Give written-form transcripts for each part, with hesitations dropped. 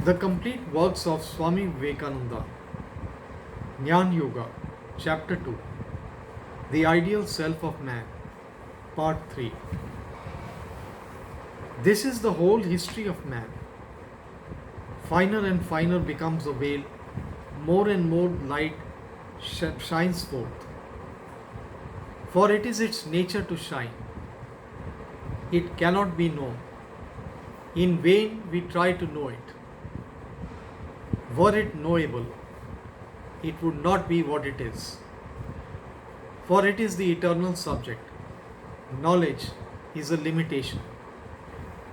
The complete works of Swami Vivekananda, Jnana Yoga, Chapter 2, The Ideal Self of Man, Part 3. This is the whole history of man. Finer and finer becomes the veil, more and more light shines forth. For it is its nature to shine. It cannot be known. In vain we try to know it. Were it knowable, it would not be what it is. For it is the eternal subject. Knowledge is a limitation.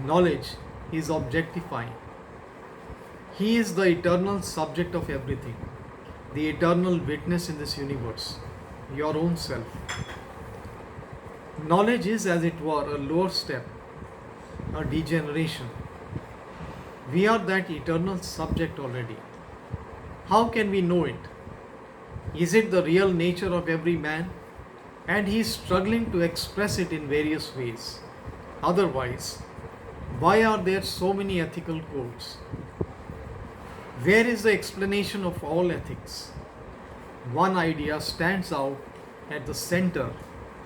Knowledge is objectifying. He is the eternal subject of everything, the eternal witness in this universe, your own self. Knowledge is, as it were, a lower step, a degeneration. We are that eternal subject already. How can we know it? Is it the real nature of every man? And he is struggling to express it in various ways. Otherwise, why are there so many ethical codes? Where is the explanation of all ethics? One idea stands out at the center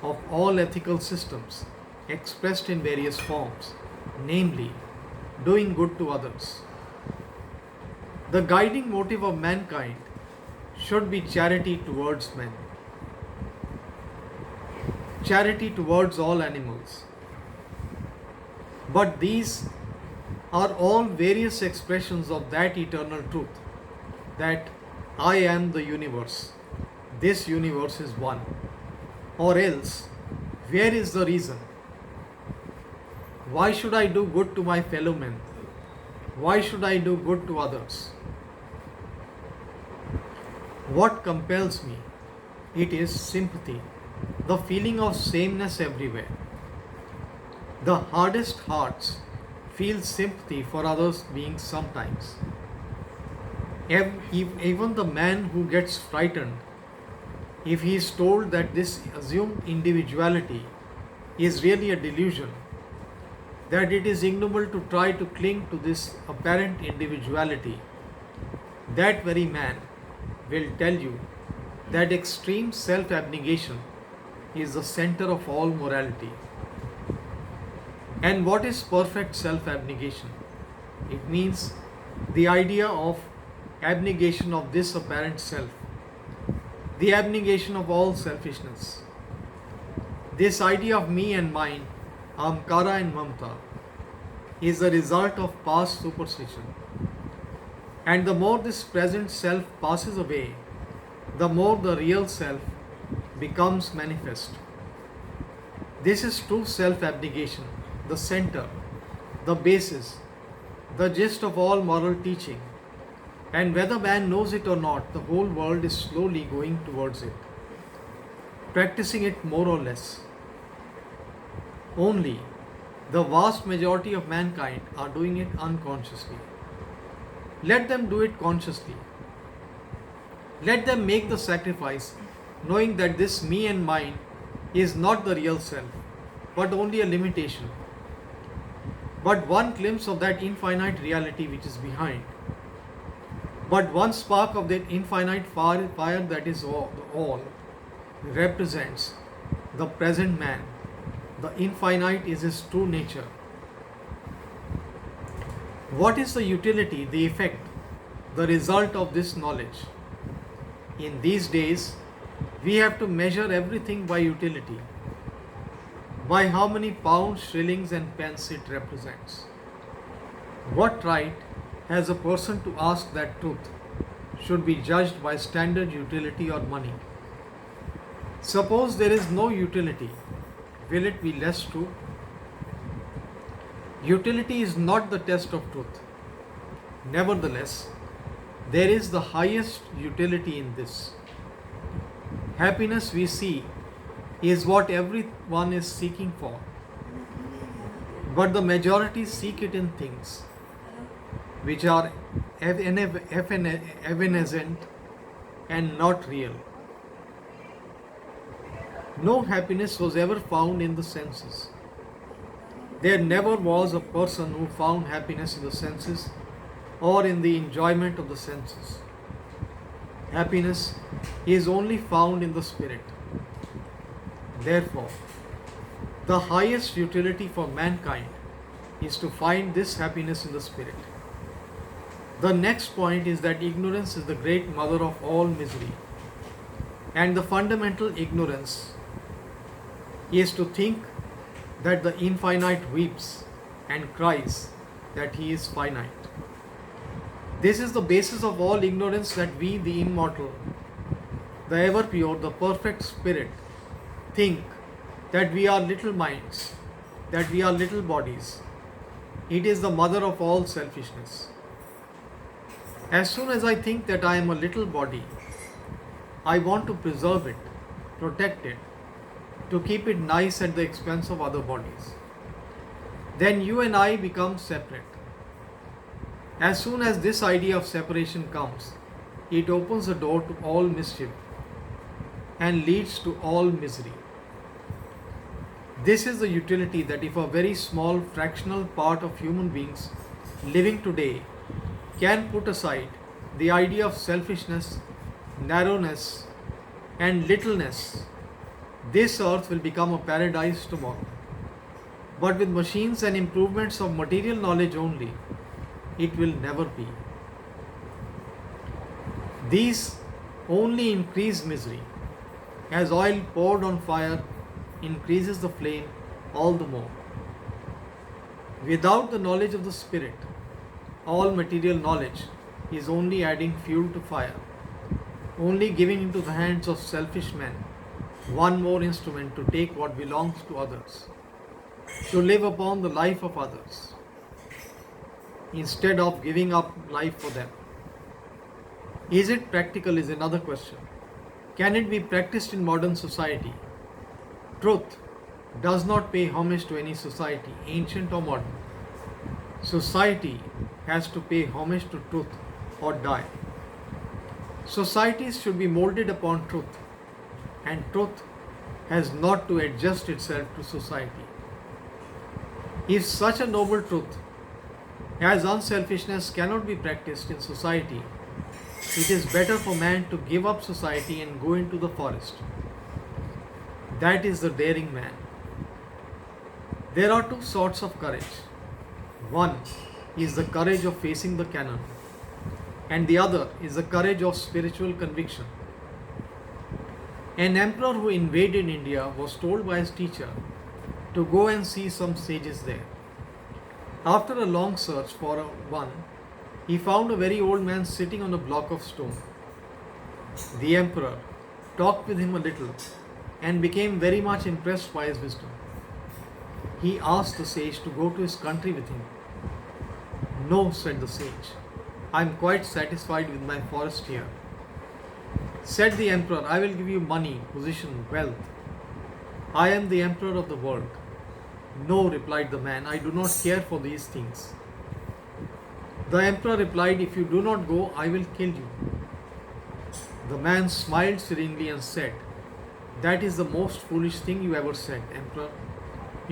of all ethical systems, expressed in various forms, namely, doing good to others. The guiding motive of mankind should be charity towards men, charity towards all animals. But these are all various expressions of that eternal truth that I am the universe. This universe is one. Or else, where is the reason? Why should I do good to my fellow men? Why should I do good to others? What compels me? It is sympathy, the feeling of sameness everywhere. The hardest hearts feel sympathy for others' beings sometimes. Even the man who gets frightened, if he is told that this assumed individuality is really a delusion, that it is ignoble to try to cling to this apparent individuality, that very man will tell you that extreme self-abnegation is the center of all morality. And what is perfect self-abnegation? It means the idea of abnegation of this apparent self, the abnegation of all selfishness. This idea of me and mine, Ahamkara and Mamta, is the result of past superstition. And the more this present self passes away, the more the real self becomes manifest. This is true self-abnegation, the center, the basis, the gist of all moral teaching. And whether man knows it or not, the whole world is slowly going towards it, practicing it more or less. Only the vast majority of mankind are doing it unconsciously. Let them do it consciously. Let them make the sacrifice, knowing that this me and mine is not the real self, but only a limitation, but one glimpse of that infinite reality which is behind, but one spark of that infinite fire that is all represents the present man. The infinite is his true nature. What is the utility, the effect, the result of this knowledge? In these days, we have to measure everything by utility, by how many pounds, shillings and pence it represents. What right has a person to ask that truth should be judged by standard utility or money? Suppose there is no utility, will it be less true? Utility is not the test of truth. Nevertheless, there is the highest utility in this. Happiness, we see, is what everyone is seeking for. But the majority seek it in things which are evanescent and not real. No happiness was ever found in the senses. There never was a person who found happiness in the senses or in the enjoyment of the senses. Happiness is only found in the spirit. Therefore, the highest utility for mankind is to find this happiness in the spirit. The next point is that ignorance is the great mother of all misery. And the fundamental ignorance is to think that the infinite weeps and cries that he is finite. This is the basis of all ignorance, that we, the immortal, the ever pure, the perfect spirit, think that we are little minds, that we are little bodies. It is the mother of all selfishness. As soon as I think that I am a little body, I want to preserve it, protect it, to keep it nice at the expense of other bodies. Then you and I become separate. As soon as this idea of separation comes, it opens the door to all mischief and leads to all misery. This is the utility, that if a very small fractional part of human beings living today can put aside the idea of selfishness, narrowness, and littleness, this earth will become a paradise tomorrow. But with machines and improvements of material knowledge only, it will never be. These only increase misery. As oil poured on fire increases the flame all the more. Without the knowledge of the Spirit, all material knowledge is only adding fuel to fire, only giving into the hands of selfish men one more instrument to take what belongs to others, to live upon the life of others, instead of giving up life for them. Is it practical is another question. Can it be practiced in modern society? Truth does not pay homage to any society, ancient or modern. Society has to pay homage to truth or die. Societies should be molded upon truth, and truth has not to adjust itself to society. If such a noble truth as unselfishness cannot be practiced in society, it is better for man to give up society and go into the forest. That is the daring man. There are two sorts of courage. One is the courage of facing the cannon, and the other is the courage of spiritual conviction. An emperor who invaded India was told by his teacher to go and see some sages there. After a long search for one, he found a very old man sitting on a block of stone. The emperor talked with him a little and became very much impressed by his wisdom. He asked the sage to go to his country with him. "No," said the sage, "I am quite satisfied with my forest here." Said the emperor, "I will give you money, position, wealth. I am the emperor of the world." "No," replied the man, "I do not care for these things." The emperor replied, "If you do not go, I will kill you." The man smiled serenely and said, "That is the most foolish thing you ever said, Emperor.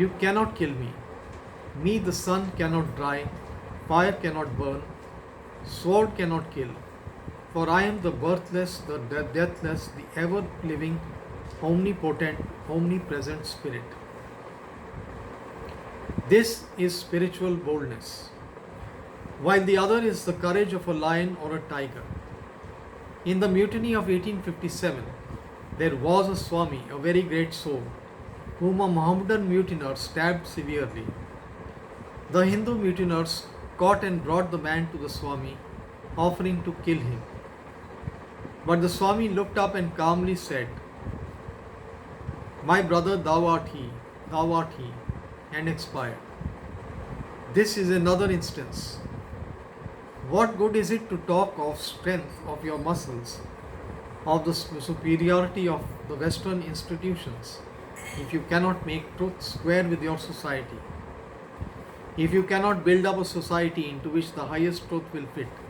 You cannot kill me. Me the sun cannot dry, fire cannot burn, sword cannot kill, for I am the birthless, the deathless, the ever-living, omnipotent, omnipresent Spirit. This is spiritual boldness, while the other is the courage of a lion or a tiger. In the mutiny of 1857, there was a Swami, a very great soul, whom a Mohammedan mutiner stabbed severely. The Hindu mutiners caught and brought the man to the Swami, offering to kill him. But the Swami looked up and calmly said, "My brother, thou art he," and expired. This is another instance. What good is it to talk of strength of your muscles, of the superiority of the Western institutions, if you cannot make truth square with your society? If you cannot build up a society into which the highest truth will fit?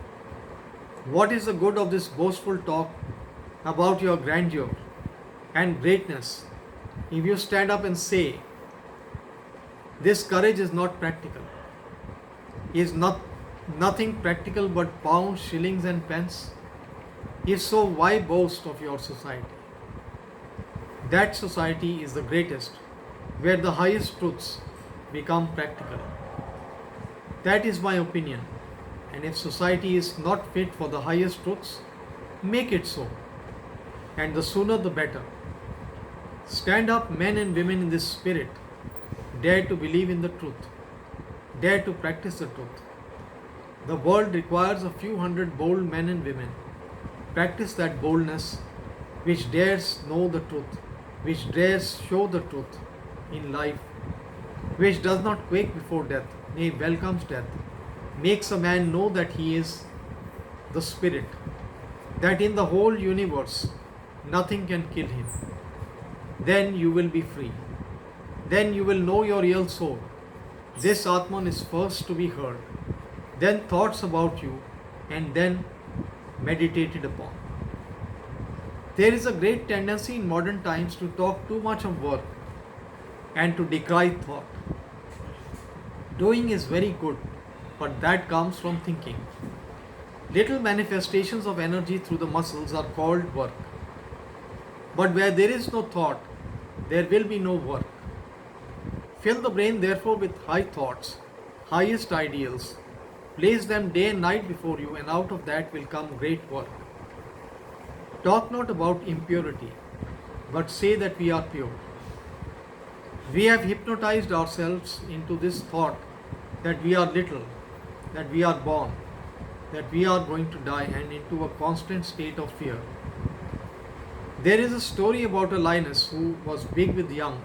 What is the good of this boastful talk about your grandeur and greatness if you stand up and say, "This courage is not practical, is Nothing practical but pounds, shillings, and pence? If so, why boast of your society? That society is the greatest, where the highest truths become practical. That is my opinion. And if society is not fit for the highest truths, make it so. And the sooner the better. Stand up, men and women in this spirit. Dare to believe in the truth. Dare to practice the truth. The world requires a few hundred bold men and women. Practice that boldness which dares know the truth, which dares show the truth in life, which does not quake before death, nay, welcomes death, makes a man know that he is the spirit, that in the whole universe nothing can kill him. Then you will be free. Then you will know your real soul. This Atman is first to be heard, then thoughts about you, and then meditated upon. There is a great tendency in modern times to talk too much of work and to decry thought. Doing is very good, but that comes from thinking. Little manifestations of energy through the muscles are called work. But where there is no thought, there will be no work. Fill the brain therefore with high thoughts, highest ideals. Place them day and night before you, and out of that will come great work. Talk not about impurity, but say that we are pure. We have hypnotized ourselves into this thought that we are little, that we are born, that we are going to die, and into a constant state of fear. There is a story about a lioness who was big with young,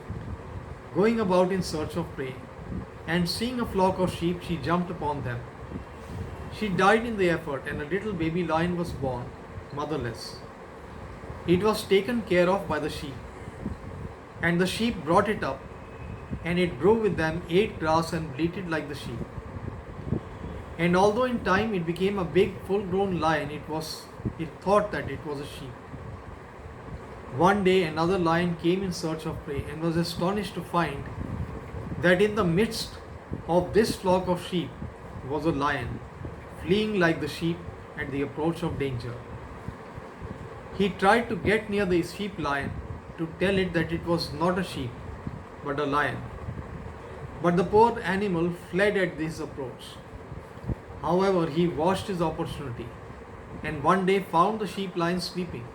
going about in search of prey, and seeing a flock of sheep, she jumped upon them. She died in the effort, and a little baby lion was born, motherless. It was taken care of by the sheep, and the sheep brought it up, and it grew with them, ate grass, and bleated like the sheep. And although in time it became a big, full-grown lion, it thought that it was a sheep. One day another lion came in search of prey and was astonished to find that in the midst of this flock of sheep was a lion, fleeing like the sheep at the approach of danger. He tried to get near the sheep lion to tell it that it was not a sheep but a lion. But the poor animal fled at this approach. However, he watched his opportunity and one day found the sheep lion sleeping.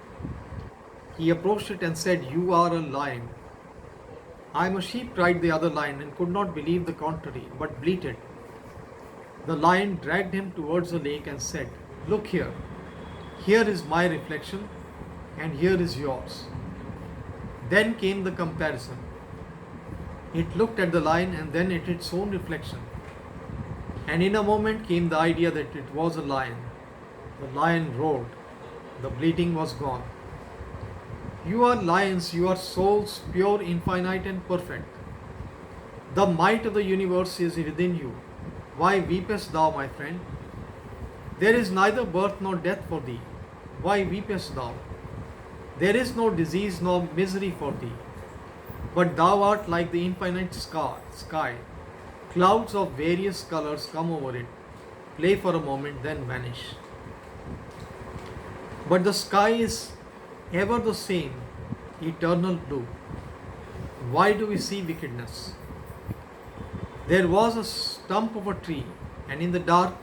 He approached it and said, "You are a lion." "I am a sheep," cried the other lion, and could not believe the contrary, but bleated. The lion dragged him towards the lake and said, "Look here. Here is my reflection, and here is yours." Then came the comparison. It looked at the lion and then at its own reflection. And in a moment came the idea that it was a lion. The lion roared. The bleating was gone. You are lions, you are souls, pure, infinite, and perfect. The might of the universe is within you. Why weepest thou, my friend? There is neither birth nor death for thee. Why weepest thou? There is no disease nor misery for thee. But thou art like the infinite sky. Clouds of various colors come over it, play for a moment, then vanish. But the sky is ever the same, eternal blue. Why do we see wickedness? There was a stump of a tree, and in the dark,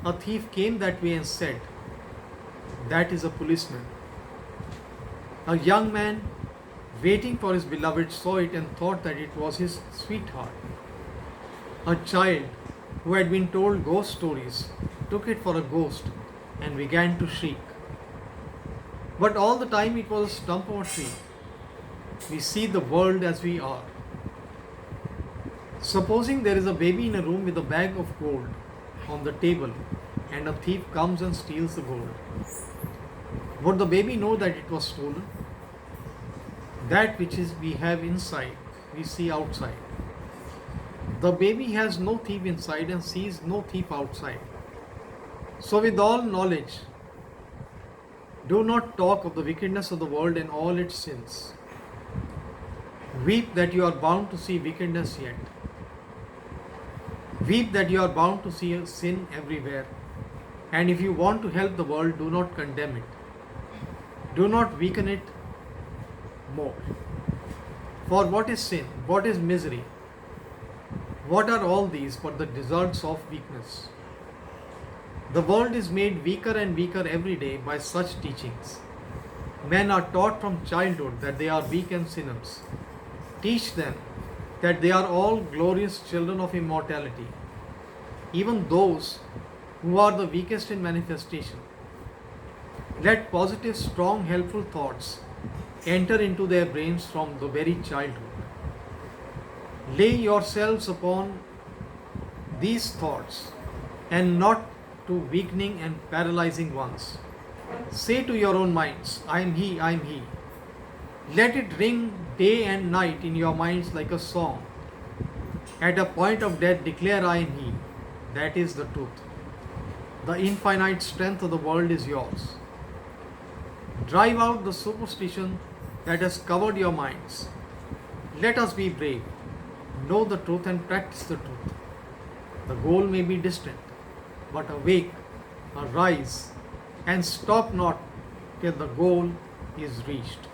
a thief came that way and said, "That is a policeman." A young man, waiting for his beloved, saw it and thought that it was his sweetheart. A child who had been told ghost stories took it for a ghost and began to shriek. But all the time it was a stump of a tree. We see the world as we are. Supposing there is a baby in a room with a bag of gold on the table and a thief comes and steals the gold. Would the baby know that it was stolen? That which we have inside, we see outside. The baby has no thief inside and sees no thief outside. So with all knowledge, do not talk of the wickedness of the world and all its sins. Weep that you are bound to see wickedness yet. Weep that you are bound to see sin everywhere. And if you want to help the world, do not condemn it. Do not weaken it more. For what is sin? What is misery? What are all these but the deserts of weakness? The world is made weaker and weaker every day by such teachings. Men are taught from childhood that they are weak and sinners. Teach them that they are all glorious children of immortality, even those who are the weakest in manifestation. Let positive, strong, helpful thoughts enter into their brains from the very childhood. Lay yourselves upon these thoughts and not to weakening and paralyzing ones. Say to your own minds, I am he, I am he. Let it ring day and night in your minds like a song. At a point of death, declare, I am he. That is the truth. The infinite strength of the world is yours. Drive out the superstition that has covered your minds. Let us be brave, know the truth and practice the truth. The goal may be distant, but awake, arise, and stop not till the goal is reached.